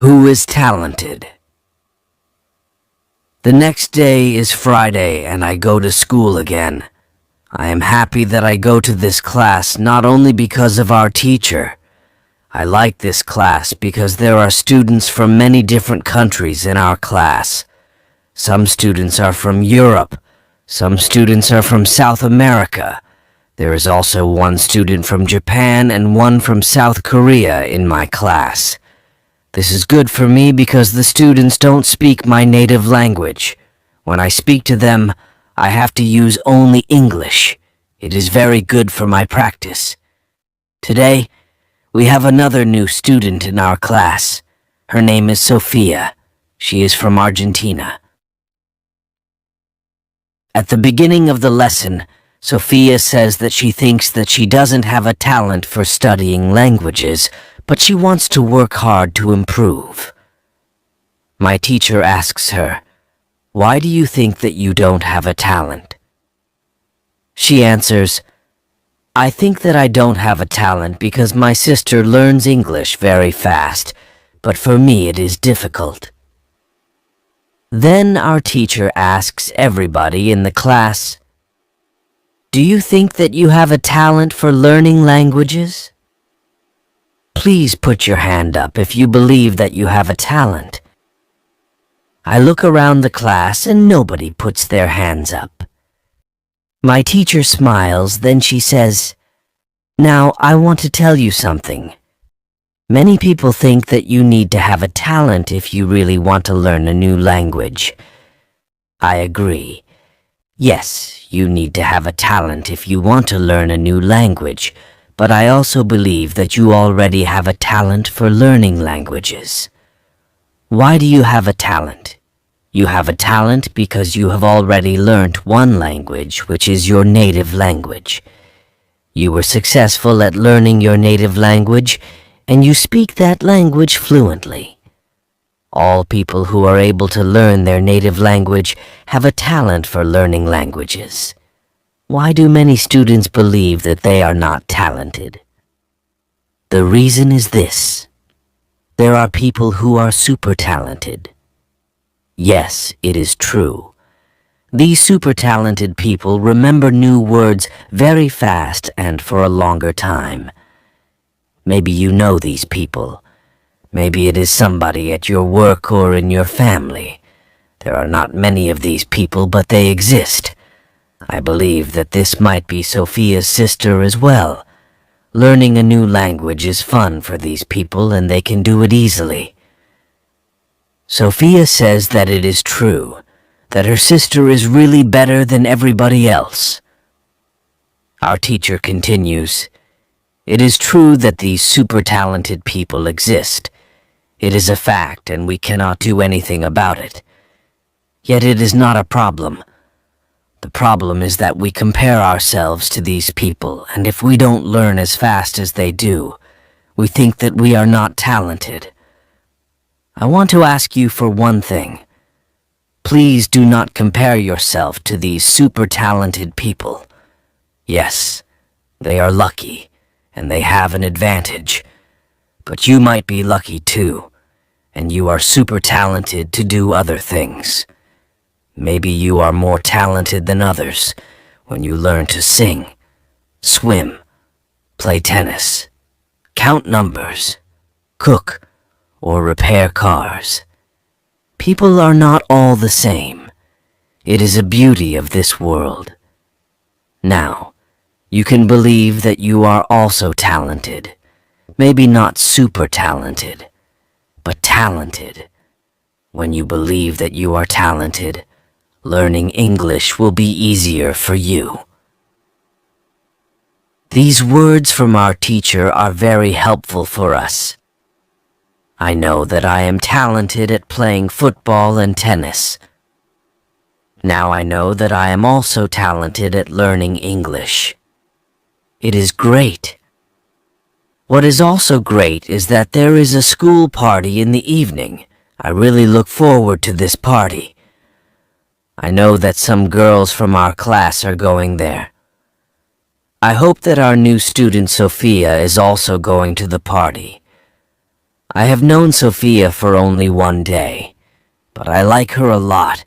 Who is talented? The next day is Friday and I go to school again. I am happy that I go to this class not only because of our teacher. I like this class because there are students from many different countries in our class. Some students are from Europe. Some students are from South America. There is also one student from Japan and one from South Korea in my class. This is good for me because the students don't speak my native language. When I speak to them, I have to use only English. It is very good for my practice. Today, we have another new student in our class. Her name is Sophia. She is from Argentina. At the beginning of the lesson, Sophia says that she thinks that she doesn't have a talent for studying languages, but she wants to work hard to improve. My teacher asks her, "Why do you think that you don't have a talent?" She answers, "I think that I don't have a talent because my sister learns English very fast, but for me it is difficult." Then our teacher asks everybody in the class, "Do you think that you have a talent for learning languages?" Please put your hand up if you believe that you have a talent. I look around the class and nobody puts their hands up. My teacher smiles, then she says, "Now I want to tell you something. Many people think that you need to have a talent if you really want to learn a new language. I agree. Yes, you need to have a talent if you want to learn a new language, but I also believe that you already have a talent for learning languages. Why do you have a talent? You have a talent because you have already learnt one language, which is your native language. You were successful at learning your native language, and you speak that language fluently. All people who are able to learn their native language have a talent for learning languages. Why do many students believe that they are not talented? The reason is this. There are people who are super talented. Yes, it is true. These super talented people remember new words very fast and for a longer time. Maybe you know these people. Maybe it is somebody at your work or in your family. There are not many of these people, but they exist. I believe that this might be Sophia's sister as well. Learning a new language is fun for these people and they can do it easily. Sophia says that it is true, that her sister is really better than everybody else. Our teacher continues, "It is true that these super talented people exist. It is a fact and we cannot do anything about it. Yet it is not a problem. The problem is that we compare ourselves to these people, and if we don't learn as fast as they do, we think that we are not talented. I want to ask you for one thing. Please do not compare yourself to these super talented people. Yes, they are lucky, and they have an advantage, but you might be lucky too, and you are super talented to do other things. Maybe you are more talented than others when you learn to sing, swim, play tennis, count numbers, cook, or repair cars. People are not all the same. It is a beauty of this world. Now, you can believe that you are also talented. Maybe not super talented, but talented. When you believe that you are talented, learning English will be easier for you." These words from our teacher are very helpful for us. I know that I am talented at playing football and tennis. Now I know that I am also talented at learning English. It is great. What is also great is that there is a school party in the evening. I really look forward to this party. I know that some girls from our class are going there. I hope that our new student Sophia is also going to the party. I have known Sophia for only one day, but I like her a lot.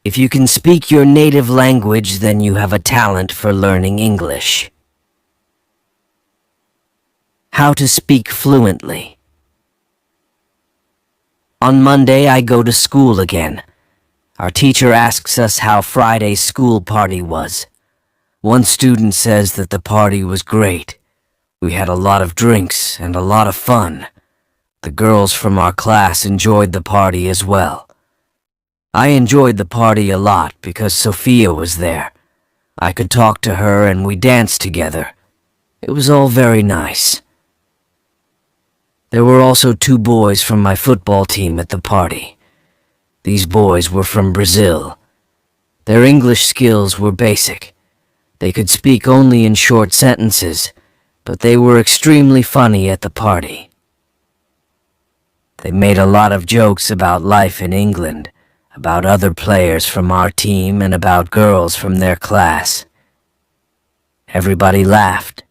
If you can speak your native language, then you have a talent for learning English. How to speak fluently. On Monday, I go to school again. Our teacher asks us how Friday's school party was. One student says that the party was great. We had a lot of drinks and a lot of fun. The girls from our class enjoyed the party as well. I enjoyed the party a lot because Sophia was there. I could talk to her and we danced together. It was all very nice. There were also 2 boys from my football team at the party. These boys were from Brazil. Their English skills were basic. They could speak only in short sentences, but they were extremely funny at the party. They made a lot of jokes about life in England, about other players from our team, and about girls from their class. Everybody laughed.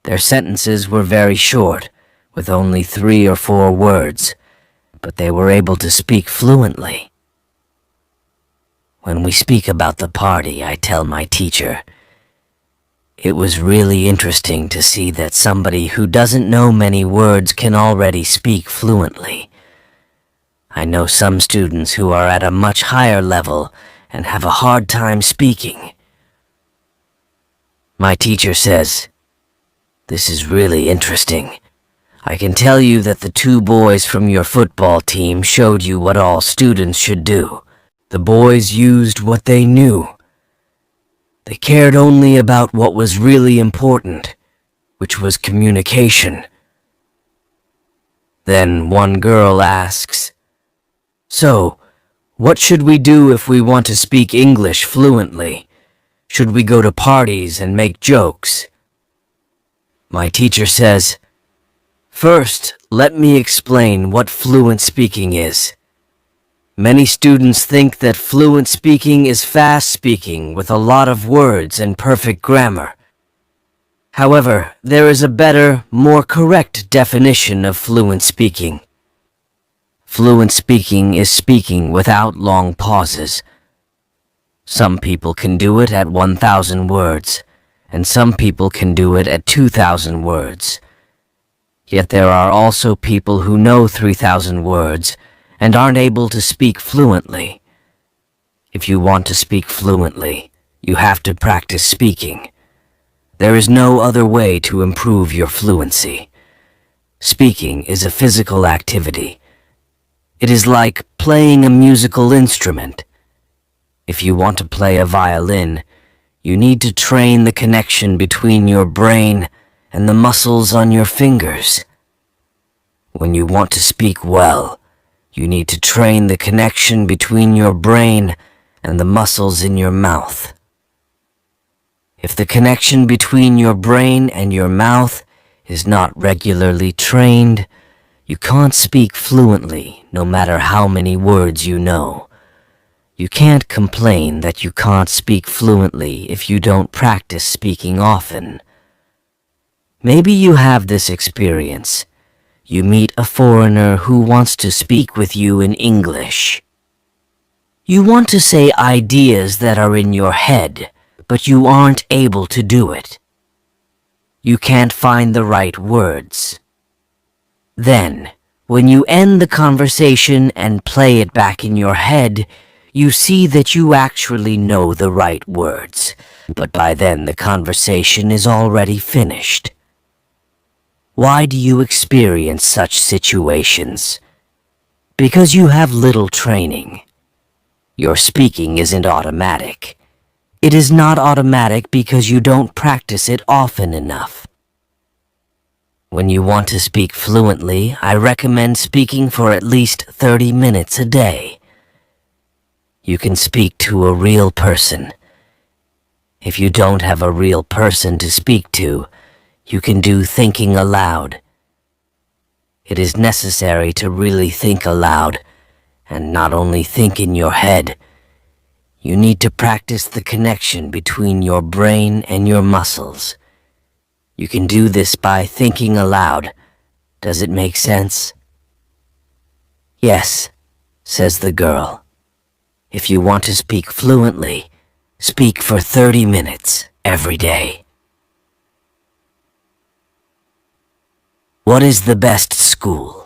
Their sentences were very short, with only 3 or 4 words, but they were able to speak fluently. When we speak about the party, I tell my teacher, "It was really interesting to see that somebody who doesn't know many words can already speak fluently. I know some students who are at a much higher level and have a hard time speaking." My teacher says, "This is really interesting. I can tell you that the 2 boys from your football team showed you what all students should do. The boys used what they knew. They cared only about what was really important, which was communication." Then one girl asks, "So, what should we do if we want to speak English fluently? Should we go to parties and make jokes?" My teacher says, "First, let me explain what fluent speaking is. Many students think that fluent speaking is fast speaking with a lot of words and perfect grammar. However, there is a better, more correct definition of fluent speaking. Fluent speaking is speaking without long pauses. Some people can do it at 1,000 words, and some people can do it at 2,000 words. Yet there are also people who know 3,000 words and aren't able to speak fluently. If you want to speak fluently, you have to practice speaking. There is no other way to improve your fluency. Speaking is a physical activity. It is like playing a musical instrument. If you want to play a violin, you need to train the connection between your brain and the muscles on your fingers. When you want to speak well, you need to train the connection between your brain and the muscles in your mouth. If the connection between your brain and your mouth is not regularly trained, you can't speak fluently no matter how many words you know. You can't complain that you can't speak fluently if you don't practice speaking often. Maybe you have this experience. You meet a foreigner who wants to speak with you in English. You want to say ideas that are in your head, but you aren't able to do it. You can't find the right words. Then, when you end the conversation and play it back in your head, you see that you actually know the right words, but by then the conversation is already finished. Why do you experience such situations? Because you have little training. Your speaking isn't automatic. It is not automatic because you don't practice it often enough. When you want to speak fluently, I recommend speaking for at least 30 minutes a day. You can speak to a real person. If you don't have a real person to speak to, you can do thinking aloud. It is necessary to really think aloud, and not only think in your head. You need to practice the connection between your brain and your muscles. You can do this by thinking aloud, Does it make sense? Yes, says the girl. If you want to speak fluently, speak for 30 minutes every day. What is the best school?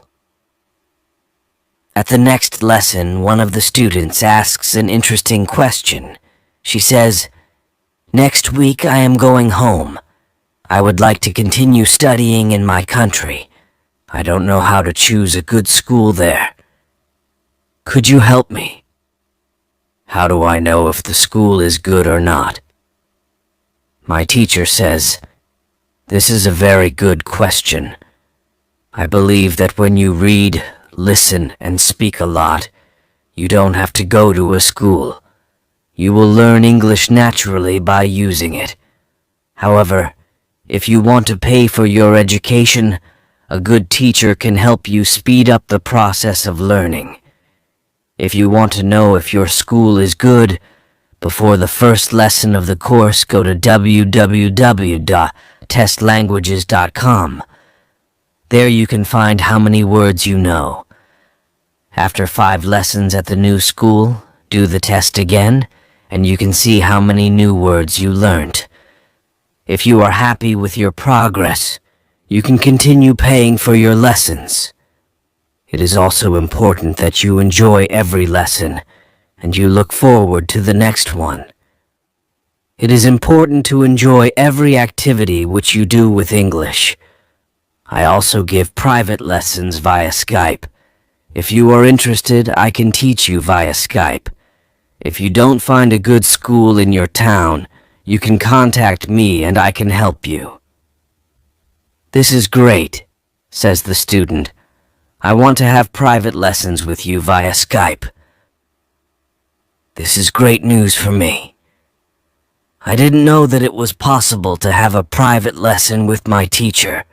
At the next lesson, one of the students asks an interesting question. She says, "Next week I am going home. I would like to continue studying in my country. I don't know how to choose a good school there. Could you help me?" How do I know if the school is good or not? My teacher says, "This is a very good question. I believe that when you read, listen, and speak a lot, you don't have to go to a school. You will learn English naturally by using it. However, if you want to pay for your education, a good teacher can help you speed up the process of learning. If you want to know if your school is good, before the first lesson of the course, go to www.testlanguages.com. There you can find how many words you know. After 5 lessons at the new school, do the test again, and you can see how many new words you learnt. If you are happy with your progress, you can continue paying for your lessons. It is also important that you enjoy every lesson, and you look forward to the next one. It is important to enjoy every activity which you do with English. I also give private lessons via Skype. If you are interested, I can teach you via Skype. If you don't find a good school in your town, you can contact me and I can help you." "This is great," says the student. "I want to have private lessons with you via Skype." This is great news for me. I didn't know that it was possible to have a private lesson with my teacher.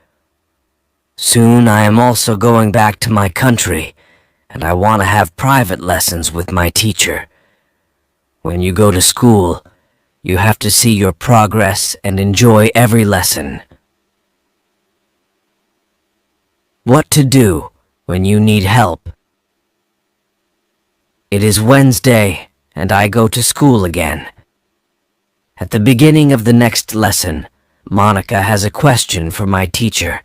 Soon I am also going back to my country, and I want to have private lessons with my teacher. When you go to school, you have to see your progress and enjoy every lesson. What to do when you need help? It is Wednesday, and I go to school again. At the beginning of the next lesson, Monica has a question for my teacher.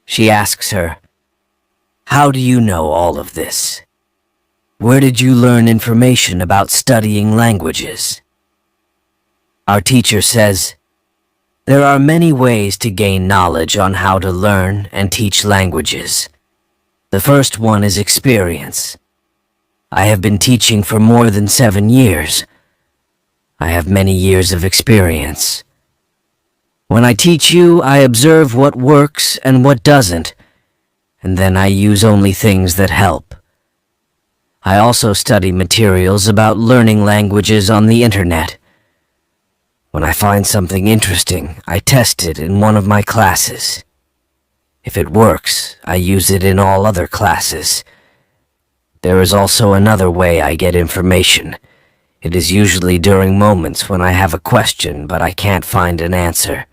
She asks her, "How do you know all of this? Where did you learn information about studying languages?" Our teacher says, "There are many ways to gain knowledge on how to learn and teach languages. The first one is experience. I have been teaching for more than 7 years. I have many years of experience. When I teach you, I observe what works and what doesn't, and then I use only things that help. I also study materials about learning languages on the internet. When I find something interesting, I test it in one of my classes. If it works, I use it in all other classes. There is also another way I get information. It is usually during moments when I have a question but I can't find an answer.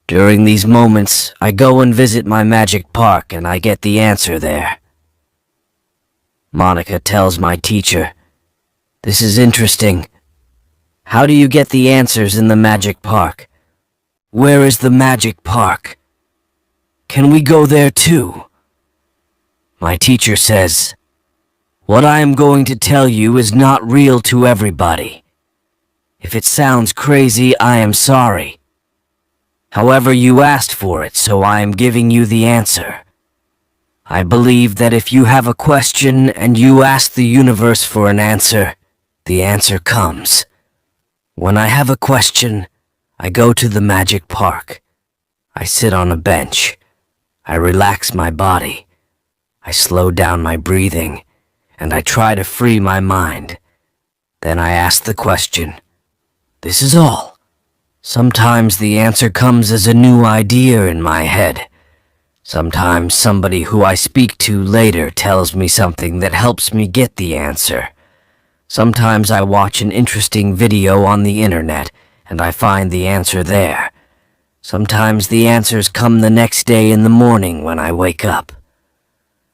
During these moments, I go and visit my magic park and I get the answer there." Monica tells my teacher, "This is interesting. How do you get the answers in the magic park? Where is the magic park? Can we go there too?" My teacher says, "What I am going to tell you is not real to everybody. If it sounds crazy, I am sorry. However, you asked for it, so I am giving you the answer. I believe that if you have a question and you ask the universe for an answer, the answer comes. When I have a question, I go to the magic park. I sit on a bench. I relax my body. I slow down my breathing, and I try to free my mind. Then I ask the question. This is all. Sometimes the answer comes as a new idea in my head. Sometimes somebody who I speak to later tells me something that helps me get the answer. Sometimes I watch an interesting video on the internet and I find the answer there. Sometimes the answers come the next day in the morning when I wake up.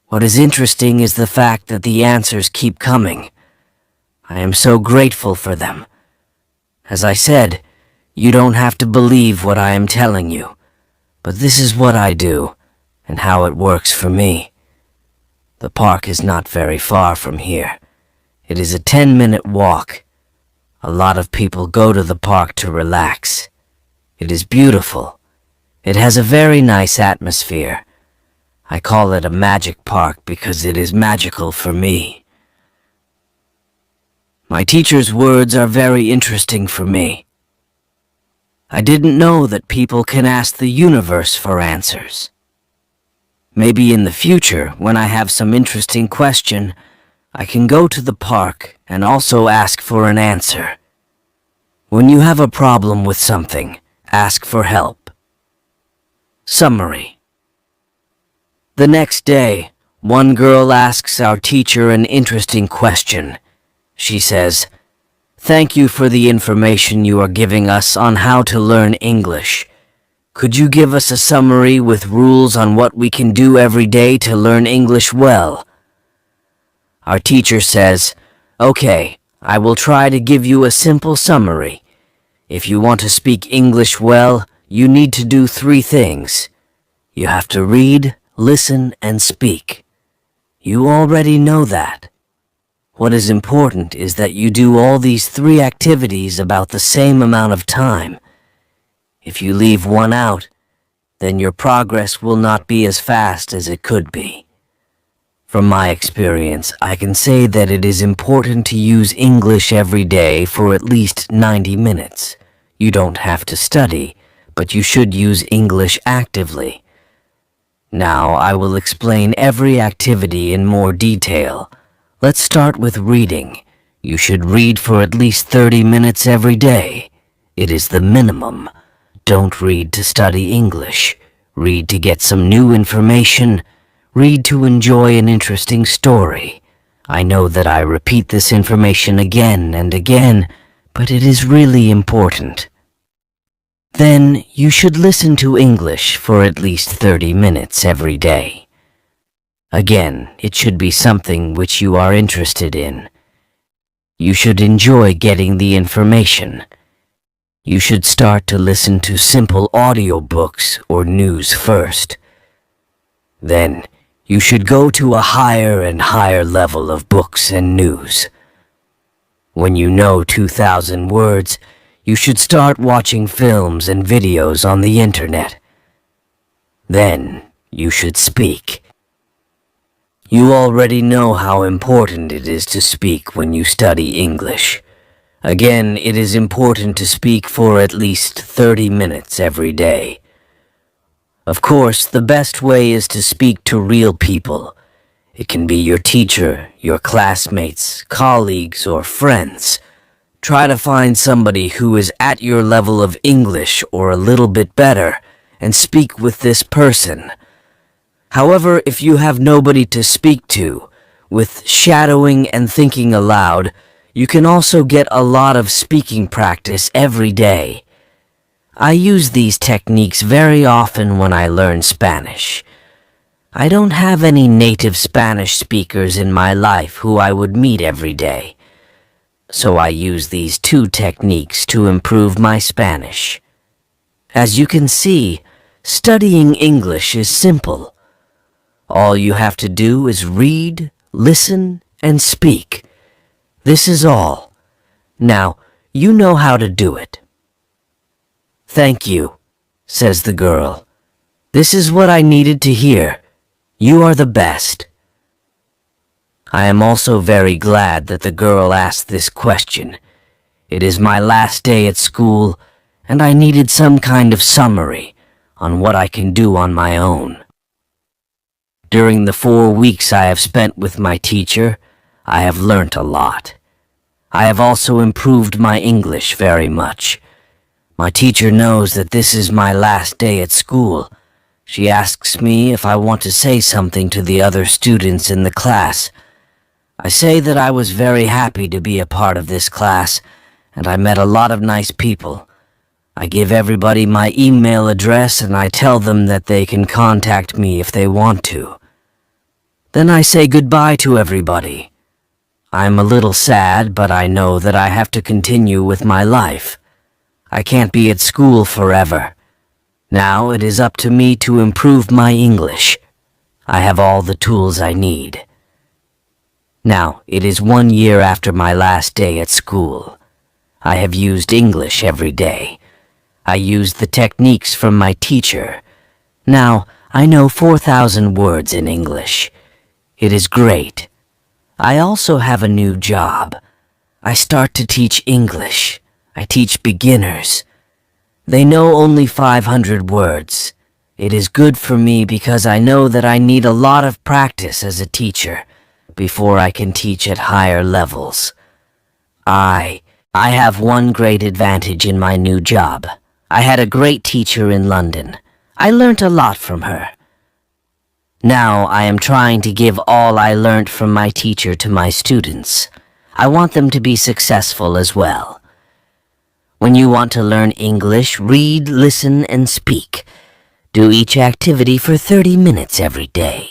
What is interesting is the fact that the answers keep coming. I am so grateful for them. As I said, you don't have to believe what I am telling you, but this is what I do and how it works for me. The park is not very far from here. It is a 10-minute walk. A lot of people go to the park to relax. It is beautiful. It has a very nice atmosphere. I call it a magic park because it is magical for me. My teacher's words are very interesting for me. I didn't know that people can ask the universe for answers. Maybe in the future, when I have some interesting question, I can go to the park and also ask for an answer. When you have a problem with something, ask for help. Summary. The next day, one girl asks our teacher an interesting question. She says, "Thank you for the information you are giving us on how to learn English. Could you give us a summary with rules on what we can do every day to learn English well?" Our teacher says, "Okay, I will try to give you a simple summary. If you want to speak English well, you need to do 3 things. You have to read, listen, and speak. You already know that. What is important is that you do all these 3 activities about the same amount of time. If you leave one out, then your progress will not be as fast as it could be. From my experience, I can say that it is important to use English every day for at least 90 minutes. You don't have to study, but you should use English actively. Now, I will explain every activity in more detail. Let's start with reading. You should read for at least 30 minutes every day. It is the minimum. Don't read to study English. Read to get some new information. Read to enjoy an interesting story. I know that I repeat this information again and again, but it is really important. Then you should listen to English for at least 30 minutes every day. Again, it should be something which you are interested in. You should enjoy getting the information. You should start to listen to simple audiobooks or news first. Then, you should go to a higher and higher level of books and news. When you know 2,000 words, you should start watching films and videos on the internet. Then, you should speak. You already know how important it is to speak when you study English. Again, it is important to speak for at least 30 minutes every day. Of course, the best way is to speak to real people. It can be your teacher, your classmates, colleagues, or friends. Try to find somebody who is at your level of English or a little bit better, and speak with this person. However, if you have nobody to speak to, with shadowing and thinking aloud, you can also get a lot of speaking practice every day. I use these techniques very often when I learn Spanish. I don't have any native Spanish speakers in my life who I would meet every day, so I use these 2 techniques to improve my Spanish. As you can see, studying English is simple. All you have to do is read, listen, and speak. This is all. Now, you know how to do it. "Thank you," says the girl. "This is what I needed to hear. You are the best." I am also very glad that the girl asked this question. It is my last day at school, and I needed some kind of summary on what I can do on my own. During the 4 weeks I have spent with my teacher, I have learnt a lot. I have also improved my English very much. My teacher knows that this is my last day at school. She asks me if I want to say something to the other students in the class. I say that I was very happy to be a part of this class, and I met a lot of nice people. I give everybody my email address and I tell them that they can contact me if they want to. Then I say goodbye to everybody. I'm a little sad, but I know that I have to continue with my life. I can't be at school forever. Now it is up to me to improve my English. I have all the tools I need. Now, it is 1 year after my last day at school. I have used English every day. I used the techniques from my teacher. Now, I know 4,000 words in English. It is great. I also have a new job. I start to teach English. I teach beginners. They know only 500 words. It is good for me because I know that I need a lot of practice as a teacher before I can teach at higher levels. I have one great advantage in my new job. I had a great teacher in London. I learnt a lot from her. Now I am trying to give all I learnt from my teacher to my students. I want them to be successful as well. When you want to learn English, read, listen, and speak. Do each activity for 30 minutes every day.